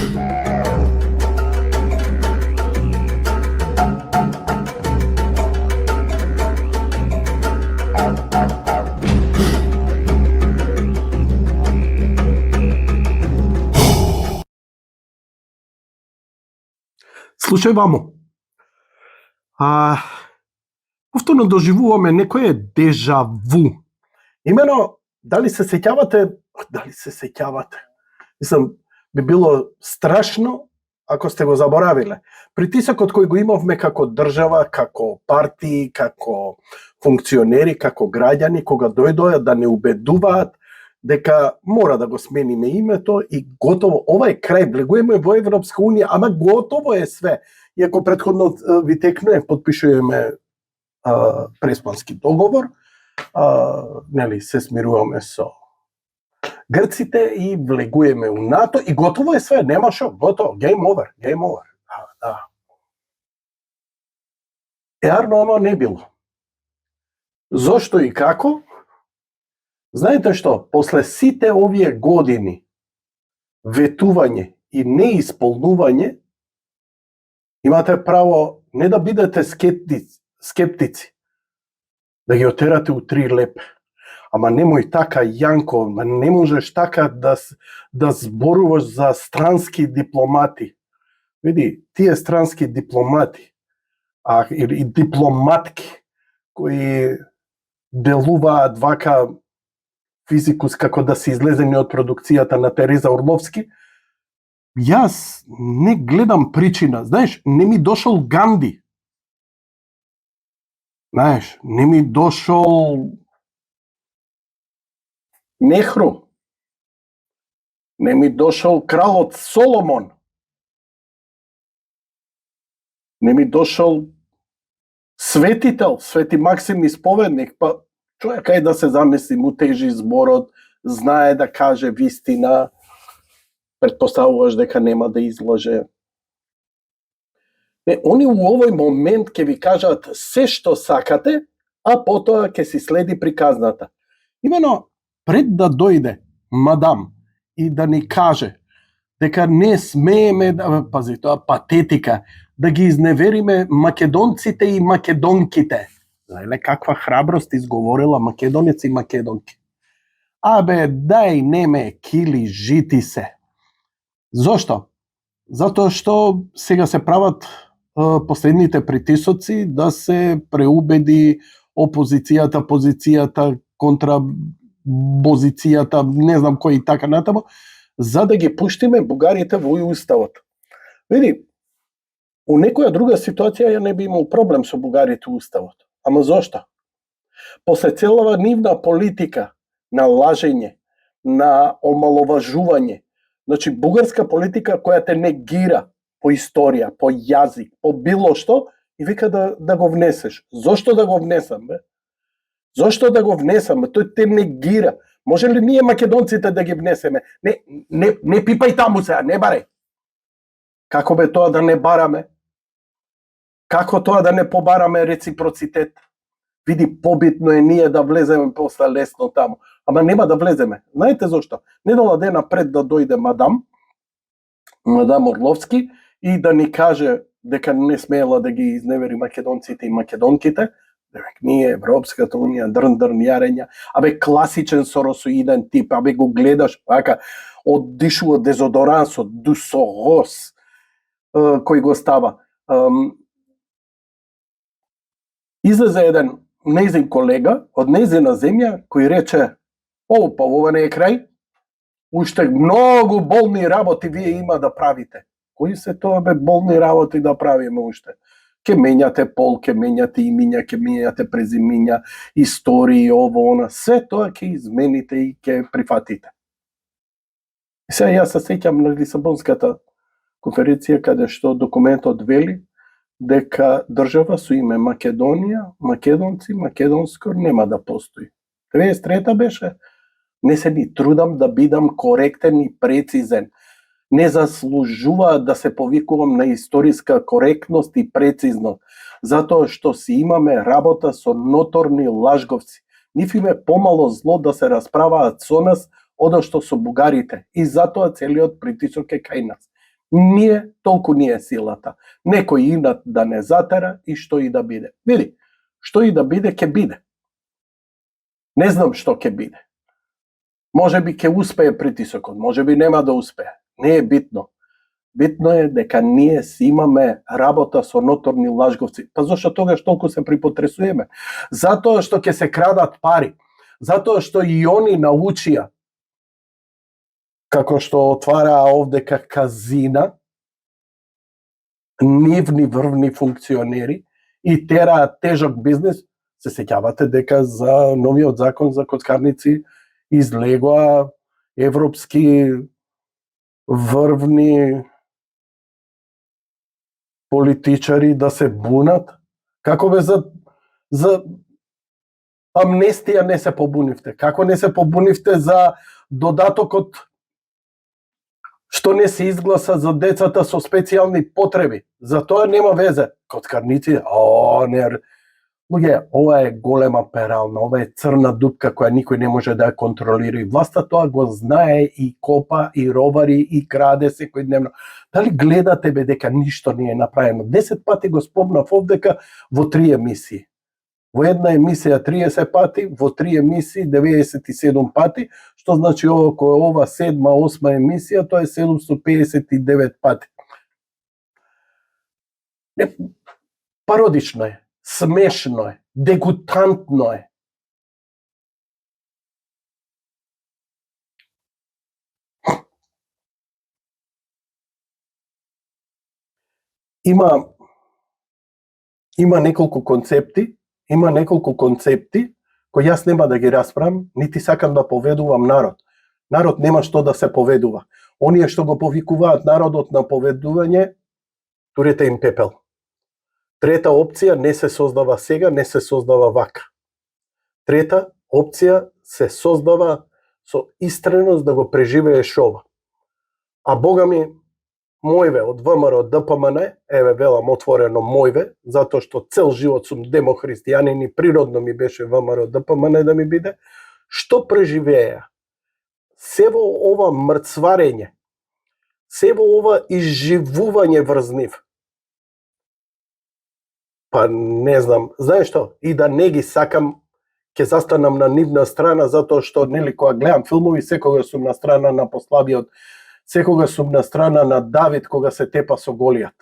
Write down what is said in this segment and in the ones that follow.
Слушај вамо. Повторно доживуваме некое дежаву. Имено, дали се сеќавате? Мислам, би било страшно ако сте го заборавиле. Притисокот кој го имавме како држава, како партии, како функционери, како граѓани, кога дојдоа да не убедуваат дека мора да го смениме името и готово. Ова е крај, влегуваме во Европска унија, ама готово е све. Иако претходно ви текнуе, подпишуваме преспански договор, нели, се смируваме со грците и влегуваме у НАТО и готово е све, нема шо, готово, game over. Да. Еарно оно не било. Зошто и како? Знаете што, после сите овие години ветување и неисполнување, имате право не да бидете скептици, да ги отерате у три лепе. Ама немој така, Јанко, не можеш така да зборуваш за странски дипломати. Види, тие странски дипломати или дипломатки кои делуваат вака физикус како да се излезени од продукцијата на Тереза Орловски, јас не гледам причина. Знаеш, не ми дошол Ганди. Знаеш, не ми дошол Нехру. Не ми дошол кралот Соломон. Не ми дошол светител, Свети Максим Исповедник, па човек кај да се замисли, му тежи зборот, знае да каже вистина, предпоставуваш дека нема да излаже. Они у овој момент ќе ви кажат се што сакате, а потоа ќе си следи приказната. Имено, пред да дојде мадам и да ни каже дека не смееме, пази, тоа патетика, да ги изневериме македонците и македонките. Знаеле каква храброст изговорила македонец и македонки. Абе, дај неме кили жити се. Зошто? Затоа што сега се прават последните притисоци да се преубеди опозицијата, позицијата, контрабозицијата, не знам кој и така натаму, за да ги пуштиме бугарите во уставот. Види, у некоја друга ситуација ја не би имал проблем со бугарите у уставот. Ама зошто? После целава нивна политика на лажење, на омаловажување, значи бугарска политика која те негира по историја, по јазик, по било што, и вика да го внесеш. Зошто да го внесам, бе? Зошто да го внесам? Тој те негира. Може ли ние македонците да ги внесеме? Не пипај таму сега, не барај. Како бе тоа да не бараме? Како тоа да не побараме реципроцитет? Види, побитно е ние да влеземе после лесно таму. Ама нема да влеземе. Знаете зошто? Недола дена пред да дојде мадам Орловски и да ни каже дека не смеела да ги изневери македонците и македонките, ние, Европската унија, дрн јарења, абе класичен соросоиден тип, абе го гледаш, вака, оддишува дезодоранс од дусогос, кој го става. Излезе еден нејзин колега од нејзина земја кој рече: па ова не е крај, уште многу болни работи вие има да правите. Кои се тоа бе болни работи да правиме уште? Ке менјате пол, ке менјате имиња, ке менјате презимиња, истории, ово, она, се тоа ке измените и ке прифатите. И сега јас се сеќам на Лисабонската конференција каде што документот вели дека држава со име Македонија, македонци, македонско нема да постои. 93-та беше. Не се ни трудам да бидам коректен и прецизен. Не заслужуваат да се повикувам на историска коректност и прецизност, затоа што си имаме работа со ноторни лажговци. Нив им е помало зло да се расправаат со нас одошто со бугарите и затоа целиот притисок е кај нас. Толку не е силата. Некој инат да не затера и што и да биде. Види, што и да биде, ќе биде. Не знам што ќе биде. Може би ќе успее притисокот, може би нема да успее. Не е битно. Битно е дека ние си имаме работа со ноторни лажговци. Па зашто тогаш толку се припотресуваме? Затоа што ќе се крадат пари. Затоа што и они научија, како што отвараа овдека казина, нивни врвни функционери и тераат тежок бизнес. Се сеќавате дека за новиот закон за коцкарници излегоа европски врвни политичари да се бунат? Како бе за амнестија не се побунивте? Како не се побунивте за додатокот што не се изгласа за децата со специјални потреби? За тоа нема везе. Коцкарници, не. Луѓе, ова е голема перална, ова е црна дупка која никој не може да ја контролира. И власта тоа го знае и копа, и ровари, и краде секојдневно. Дали гледате бе дека ништо не е направено? 10 пати го спомнав овдека во 3 емисии. Во една емисија 30 пати, во 3 емисии 97 пати, што значи ова 7-8 емисија, тоа е 759 пати. Пародично е, смешно е, дегутантно е. Има неколку концепти кои јас нема да ги расправам, нити сакам да поведувам народ. Народ нема што да се поведува. Оние што го повикуваат народот на поведување, турете им пепел. Трета опција не се создава сега, не се создава вака. Трета опција се создава со истреност да го преживееш ова. А Бога ми, мојве од ВМРО ДПМН, еве велам отворено мојве, затоа што цел живот сум демохристијанин и природно ми беше ВМРО ДПМН да ми биде, што преживеа? Се во ова мрцварење, се во ова изживување врз нив. Па не знам, знаеш што, и да не ги сакам, ќе застанам на нивна страна, затоа што, нели, кога гледам филмови, секогаш сум на страна на послабиот, секогаш сум на страна на Давид кога се тепа со Голијат.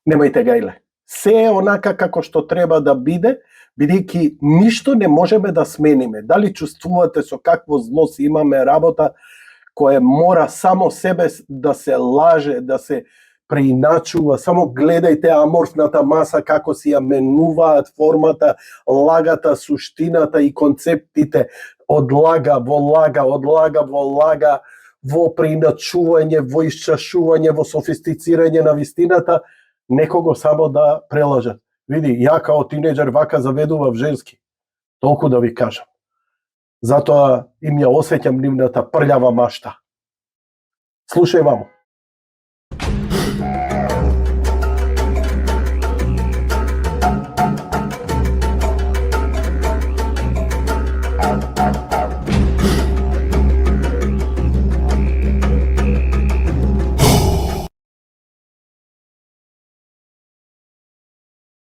Немајте гајле. Се е онака како што треба да биде, бидејќи ништо не можеме да смениме. Дали чувствувате со какво зло си имаме работа, кое мора само себе да се лаже, да се преиначува, само гледајте аморфната маса како си ја менуваат формата, лагата, суштината и концептите од лага во лага, од лага во лага, во преиначување, во исчашување, во софистицирање на вистината, некого само да прелажат. Види, ја као тинеџер вака заведував женски. Толку да ви кажам. Затоа им ја осеќам нивната прљава машта. Слушај, мамо.